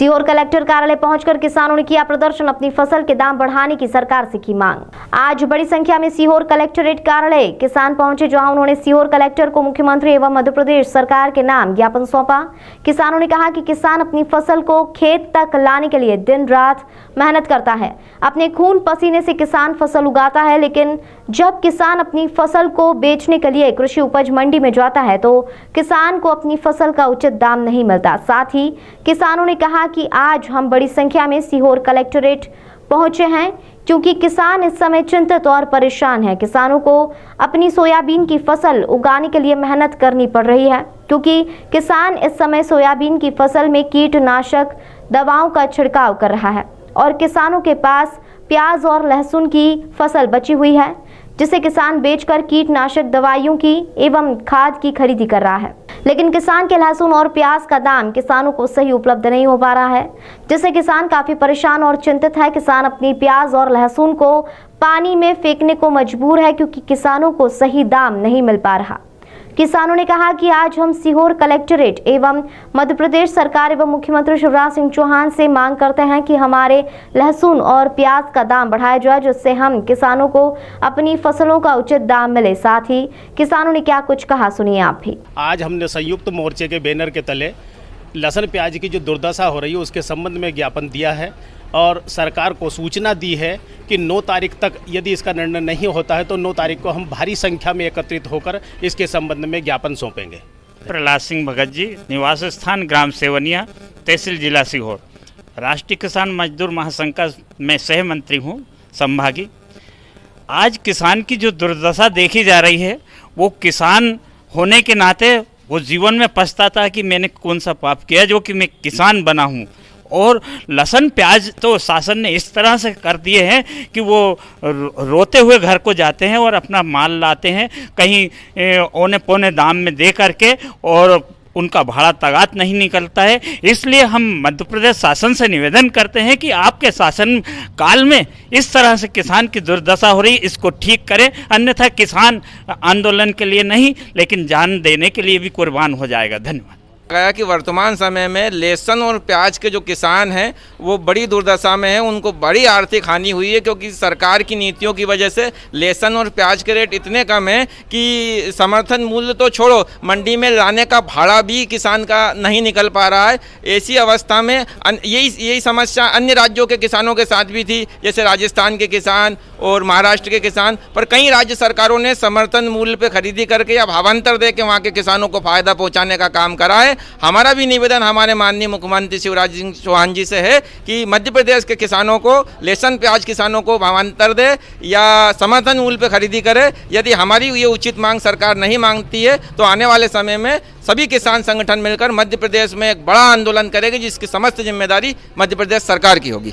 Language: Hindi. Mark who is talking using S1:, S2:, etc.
S1: सीहोर कलेक्टर कार्यालय पहुंचकर किसानों ने किया प्रदर्शन, अपनी फसल के दाम बढ़ाने की सरकार से की मांग। आज बड़ी संख्या में सीहोर कलेक्टरेट कार्यालय किसान पहुंचे, जहां उन्होंने सीहोर कलेक्टर को मुख्यमंत्री एवं मध्य प्रदेश सरकार के नाम ज्ञापन सौंपा। किसानों ने कहा कि किसान अपनी फसल को खेत तक लाने के लिए दिन रात मेहनत करता है, अपने खून पसीने से किसान फसल उगाता है, लेकिन जब किसान अपनी फसल को बेचने के लिए कृषि उपज मंडी में जाता है तो किसान को अपनी फसल का उचित दाम नहीं मिलता। साथ ही किसानों ने कहा कि आज हम बड़ी संख्या में सीहोर कलेक्टरेट पहुंचे हैं क्योंकि किसान इस समय चिंतित और परेशान है। किसानों को अपनी सोयाबीन की फसल उगाने के लिए मेहनत करनी पड़ रही है क्योंकि किसान इस समय सोयाबीन की फसल में कीटनाशक दवाओं का छिड़काव कर रहा है और किसानों के पास प्याज और लहसुन की फसल बची हुई है, जिसे किसान बेचकर कीटनाशक दवाइयों की एवं खाद की खरीदी कर रहा है। लेकिन किसान के लहसुन और प्याज का दाम किसानों को सही उपलब्ध नहीं हो पा रहा है, जिससे किसान काफी परेशान और चिंतित है। किसान अपनी प्याज और लहसुन को पानी में फेंकने को मजबूर है क्योंकि किसानों को सही दाम नहीं मिल पा रहा। किसानों ने कहा कि आज हम सीहोर कलेक्टरेट एवं मध्य प्रदेश सरकार एवं मुख्यमंत्री शिवराज सिंह चौहान से मांग करते हैं कि हमारे लहसुन और प्याज का दाम बढ़ाया जाए, जिससे हम किसानों को अपनी फसलों का उचित दाम मिले। साथ ही किसानों ने क्या कुछ कहा, सुनिए आप भी।
S2: आज हमने संयुक्त मोर्चे के बैनर के तले लहसुन प्याज की जो दुर्दशा हो रही है उसके संबंध में ज्ञापन दिया है और सरकार को सूचना दी है कि 9 तारीख तक यदि इसका निर्णय नहीं होता है तो 9 तारीख को हम भारी संख्या में एकत्रित होकर इसके संबंध में ज्ञापन सौंपेंगे।
S3: प्रहलाद सिंह भगत जी, निवास स्थान ग्राम सेवनिया, तहसील जिला सीहोर। राष्ट्रीय किसान मजदूर महासंघ का मैं सह मंत्री हूँ संभागी। आज किसान की जो दुर्दशा देखी जा रही है वो किसान होने के नाते वो जीवन में पछताता है कि मैंने कौन सा पाप किया जो कि मैं किसान बना हूँ। और लहसुन प्याज तो शासन ने इस तरह से कर दिए हैं कि वो रोते हुए घर को जाते हैं और अपना माल लाते हैं कहीं औने पौने दाम में दे करके, और उनका भाड़ा तगात नहीं निकलता है। इसलिए हम मध्य प्रदेश शासन से निवेदन करते हैं कि आपके शासन काल में इस तरह से किसान की दुर्दशा हो रही, इसको ठीक करें, अन्यथा किसान आंदोलन के लिए नहीं लेकिन जान देने के लिए भी कुर्बान हो जाएगा। धन्यवाद।
S4: गया कि वर्तमान समय में लहसुन और प्याज के जो किसान हैं वो बड़ी दुर्दशा में हैं, उनको बड़ी आर्थिक हानि हुई है क्योंकि सरकार की नीतियों की वजह से लहसुन और प्याज के रेट इतने कम हैं कि समर्थन मूल्य तो छोड़ो, मंडी में लाने का भाड़ा भी किसान का नहीं निकल पा रहा है। ऐसी अवस्था में यही समस्या अन्य राज्यों के किसानों के साथ भी थी, जैसे राजस्थान के किसान और महाराष्ट्र के किसान, पर कई राज्य सरकारों ने समर्थन मूल्य पर खरीदी करके या भावांतर दे के वहाँ के किसानों को फायदा पहुँचाने का काम करा है। हमारा भी निवेदन हमारे माननीय मुख्यमंत्री शिवराज सिंह चौहान जी से है कि मध्य प्रदेश के किसानों को, लहसुन प्याज किसानों को भावांतर दे या समर्थन मूल्य पर खरीदी करे। यदि हमारी ये उचित मांग सरकार नहीं मांगती है तो आने वाले समय में सभी किसान संगठन मिलकर मध्य प्रदेश में एक बड़ा आंदोलन करेंगे, जिसकी समस्त जिम्मेदारी मध्य प्रदेश सरकार की होगी।